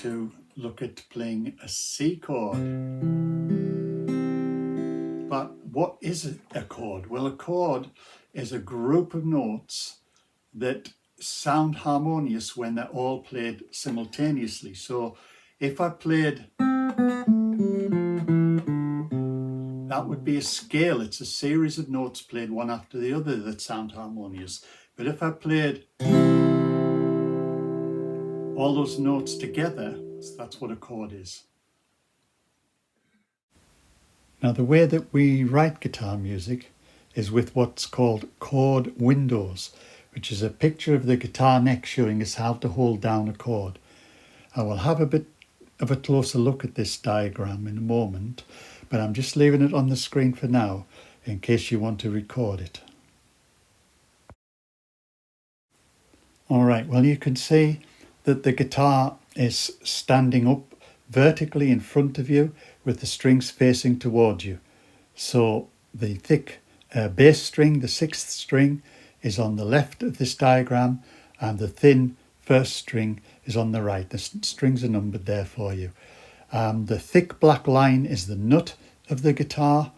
to look at playing a C chord. But what is a chord? Well, a chord is a group of notes that sound harmonious when they're all played simultaneously. So if I played, that would be a scale. It's a series of notes played one after the other that sound harmonious. But if I played all those notes together, that's what a chord is. Now, the way that we write guitar music is with what's called chord windows, which is a picture of the guitar neck showing us how to hold down a chord. I will have a bit of a closer look at this diagram in a moment, but I'm just leaving it on the screen for now in case you want to record it. All right, well, you can see that the guitar is standing up vertically in front of you with the strings facing towards you. So the thick bass string, the sixth string, is on the left of this diagram, and the thin first string is on the right. The strings are numbered there for you. The thick black line is the nut of the guitar,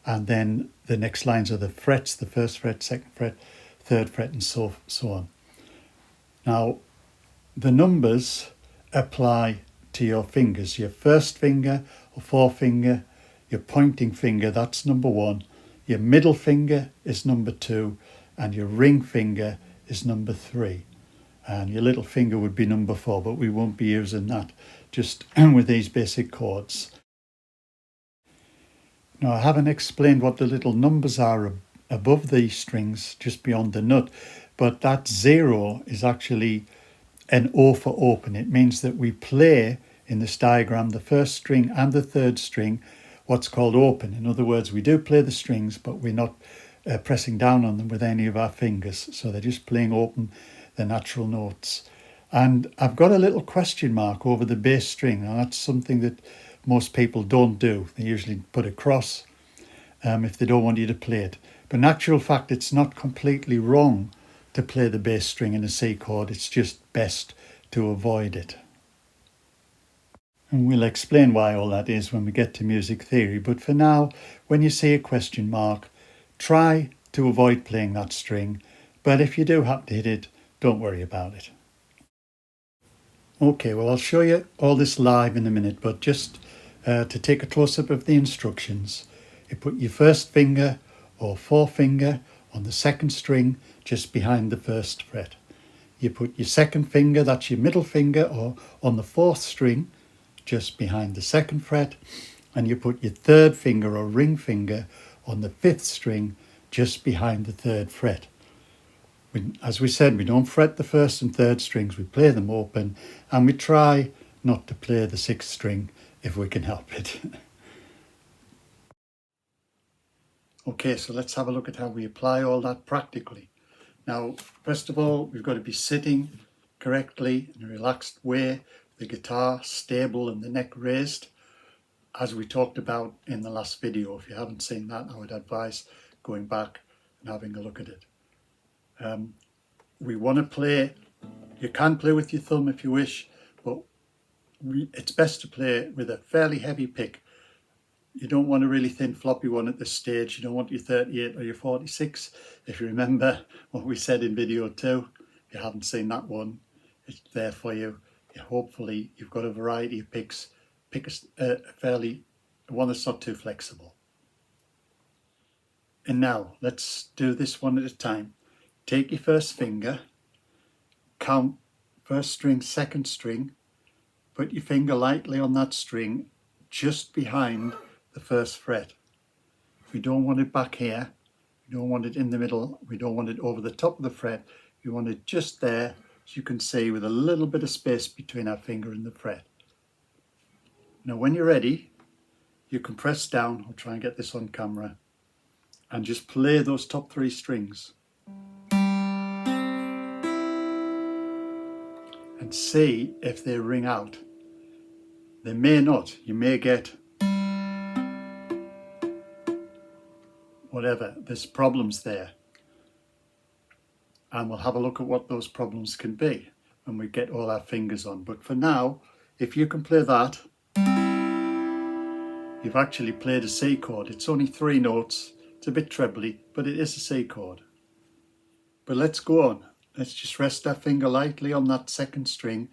and then the next lines are the frets, the first fret, second fret, third fret, and so on. Now, the numbers apply to your fingers. Your first finger or forefinger, your pointing finger, that's number 1. Your middle finger is number 2, and your ring finger is number 3. And your little finger would be number 4, but we won't be using that, just with these basic chords. Now, I haven't explained what the little numbers are above these strings, just beyond the nut, but that 0 is actually an O for open. It means that we play in this diagram the first string and the third string what's called open. In other words, we do play the strings, but we're not pressing down on them with any of our fingers. So they're just playing open, the natural notes. And I've got a little question mark over the bass string. Now, that's something that most people don't do. They usually put a cross if they don't want you to play it. But in actual fact, it's not completely wrong to play the bass string in a C chord. It's just best to avoid it. And we'll explain why all that is when we get to music theory. But for now, when you see a question mark, try to avoid playing that string. But if you do happen to hit it, don't worry about it. Okay, well, I'll show you all this live in a minute, but just to take a close-up of the instructions, you put your first finger or forefinger on the second string just behind the first fret. You put your second finger, that's your middle finger, or on the fourth string just behind the second fret, and you put your third finger or ring finger on the fifth string just behind the third fret. As we said, we don't fret the first and third strings, we play them open, and we try not to play the sixth string if we can help it. Okay, so let's have a look at how we apply all that practically. Now, first of all, we've got to be sitting correctly in a relaxed way, the guitar stable and the neck raised, as we talked about in the last video. If you haven't seen that, I would advise going back and having a look at it. We want to play, you can play with your thumb if you wish, but it's best to play with a fairly heavy pick. You don't want a really thin floppy one at this stage. You don't want your 38 or your 46. If you remember what we said in video 2, if you haven't seen that one, it's there for you. Hopefully you've got a variety of picks. Pick a one that's not too flexible. And now let's do this one at a time. Take your first finger, count first string, second string, put your finger lightly on that string just behind the first fret. We don't want it back here, we don't want it in the middle, we don't want it over the top of the fret, we want it just there, as you can see, with a little bit of space between our finger and the fret. Now when you're ready, you can press down, I'll try and get this on camera, and just play those top 3 strings. And see if they ring out. They may not, you may get whatever, there's problems there. And we'll have a look at what those problems can be when we get all our fingers on. But for now, if you can play that, you've actually played a C chord. It's only 3 notes. It's a bit trebly, but it is a C chord. But let's go on. Let's just rest our finger lightly on that second string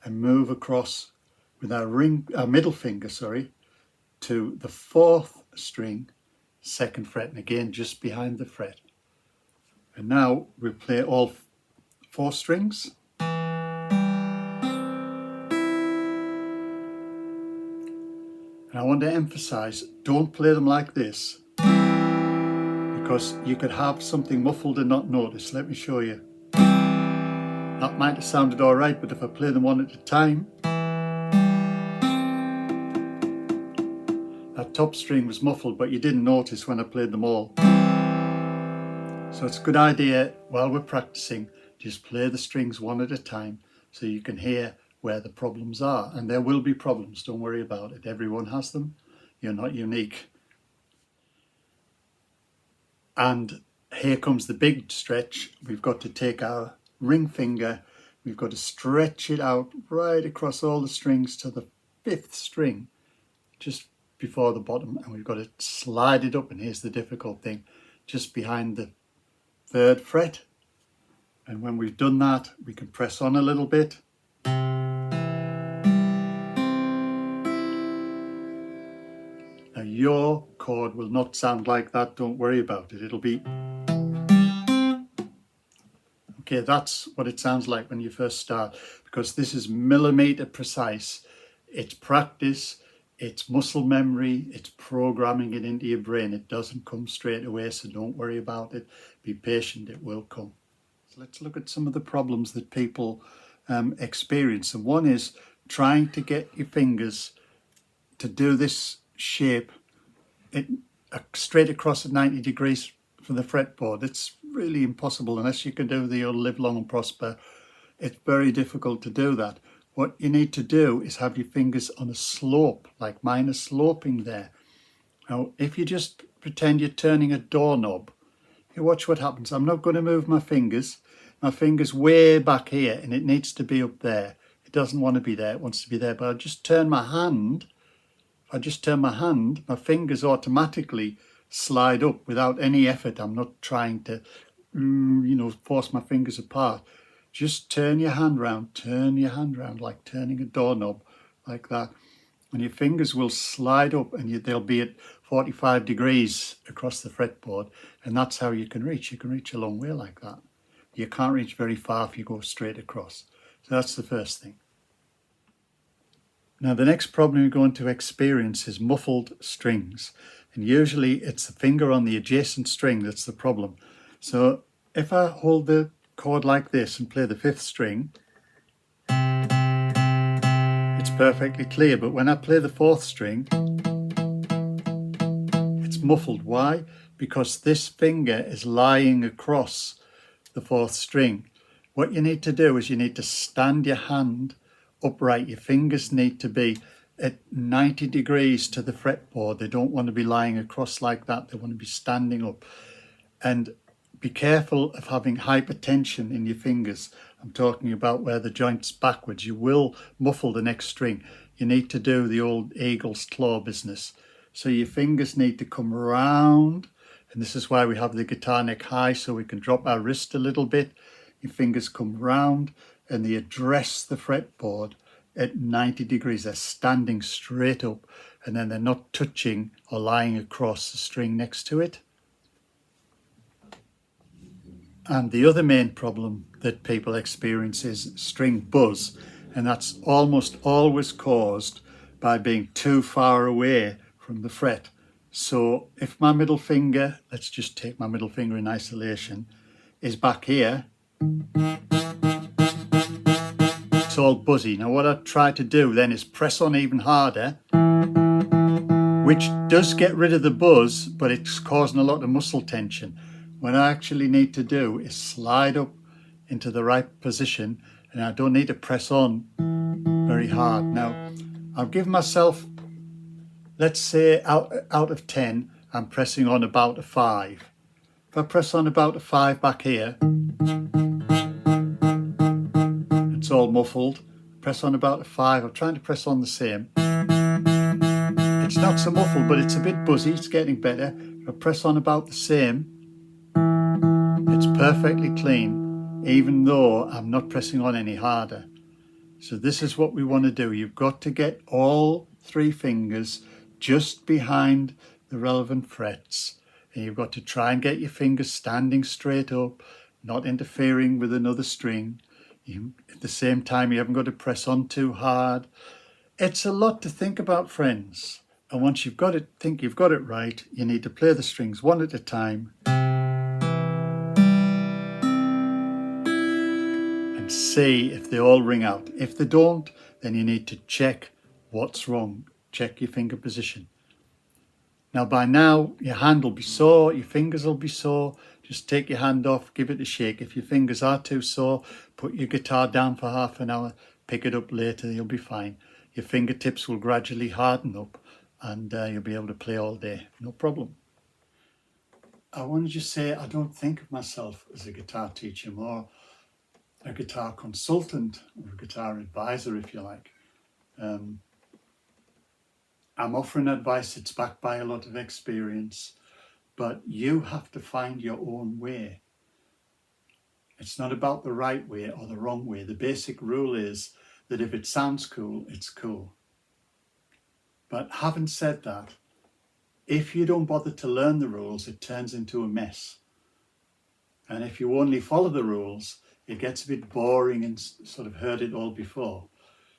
and move across with our middle finger, to the 4th string, 2nd fret, and again just behind the fret. And now we'll play all 4 strings. And I want to emphasize, don't play them like this, because you could have something muffled and not notice. Let me show you. That might have sounded all right, but if I play them one at a time, that top string was muffled, but you didn't notice when I played them all. So it's a good idea while we're practicing, just play the strings one at a time so you can hear where the problems are. And there will be problems, don't worry about it. Everyone has them. You're not unique. And here comes the big stretch. We've got to take our ring finger, we've got to stretch it out right across all the strings to the 5th string, just before the bottom, and we've got to slide it up, and here's the difficult thing, just behind the 3rd fret. And when we've done that, we can press on a little bit. Now your chord will not sound like that, don't worry about it. It'll be... Okay, that's what it sounds like when you first start, because this is millimeter precise. It's practice, it's muscle memory, it's programming it into your brain. It doesn't come straight away, so don't worry about it. Be patient, it will come. So let's look at some of the problems that people experience. And one is trying to get your fingers to do this shape straight across at 90 degrees from the fretboard. It's really impossible unless you can do the old live long and prosper. It's very difficult to do that. What you need to do is have your fingers on a slope, like mine is sloping there. Now, if you just pretend you're turning a doorknob, you watch what happens. I'm not going to move my fingers. My finger's way back here, and it needs to be up there. It doesn't want to be there, it wants to be there. But I'll just turn my hand. If I just turn my hand, my fingers automatically slide up without any effort. I'm not trying to, force my fingers apart. Just turn your hand round like turning a doorknob, like that. And your fingers will slide up, and they'll be at 45 degrees across the fretboard. And that's how you can reach. You can reach a long way like that. You can't reach very far if you go straight across. So that's the first thing. Now the next problem you're going to experience is muffled strings. And usually it's the finger on the adjacent string that's the problem. So if I hold the chord like this and play the 5th string, it's perfectly clear. But when I play the 4th string, it's muffled. Why? Because this finger is lying across the 4th string. What you need to do is you need to stand your hand upright. Your fingers need to be at 90 degrees to the fretboard. They don't want to be lying across like that. They want to be standing up. And be careful of having hypertension in your fingers. I'm talking about where the joint's backwards. You will muffle the next string. You need to do the old eagle's claw business. So your fingers need to come round, and this is why we have the guitar neck high, so we can drop our wrist a little bit. Your fingers come round and they address the fretboard at 90 degrees. They're standing straight up, and then they're not touching or lying across the string next to it. And the other main problem that people experience is string buzz, and that's almost always caused by being too far away from the fret. So if my middle finger, let's just take my middle finger in isolation, is back here, it's all buzzy. Now what I try to do then is press on even harder, which does get rid of the buzz, but it's causing a lot of muscle tension. What I actually need to do is slide up into the right position, and I don't need to press on very hard. Now, I'll give myself, let's say out of 10, I'm pressing on about a 5. If I press on about a 5 back here, it's all muffled. press on about a 5. I'm trying to press on the same. It's not so muffled, but it's a bit buzzy. It's getting better. If I press on about the same, it's perfectly clean, even though I'm not pressing on any harder. So this is what we want to do. You've got to get all 3 fingers just behind the relevant frets. And you've got to try and get your fingers standing straight up, not interfering with another string. At the same time, you haven't got to press on too hard. It's a lot to think about, friends. And once you've got it, think you've got it right, you need to play the strings one at a time and see if they all ring out. If they don't, then you need to check what's wrong. Check your finger position. Now by now, your hand will be sore, your fingers will be sore. Just take your hand off, give it a shake. If your fingers are too sore, put your guitar down for half an hour, pick it up later, you'll be fine. Your fingertips will gradually harden up and you'll be able to play all day, no problem. I want to just say I don't think of myself as a guitar teacher, more a guitar consultant or a guitar advisor, if you like. I'm offering advice that's backed by a lot of experience, but you have to find your own way. It's not about the right way or the wrong way. The basic rule is that if it sounds cool, it's cool. But having said that, if you don't bother to learn the rules, it turns into a mess. And if you only follow the rules, it gets a bit boring and sort of heard it all before.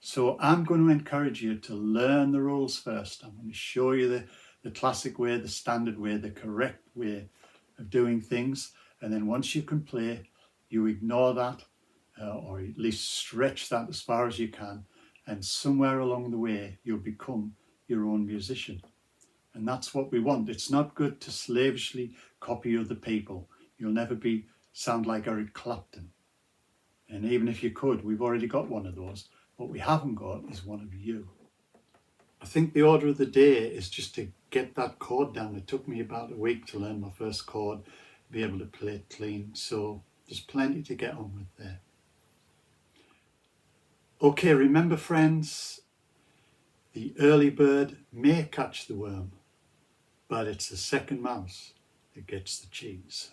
So I'm going to encourage you to learn the rules first. I'm going to show you the classic way, the standard way, the correct way of doing things. And then once you can play, you ignore that or at least stretch that as far as you can. And somewhere along the way, you'll become your own musician. And that's what we want. It's not good to slavishly copy other people. You'll never sound like Eric Clapton. And even if you could, we've already got one of those. What we haven't got is one of you. I think the order of the day is just to get that chord down. It took me about a week to learn my first chord, be able to play it clean. So there's plenty to get on with there. Okay, remember friends, the early bird may catch the worm, but it's the second mouse that gets the cheese.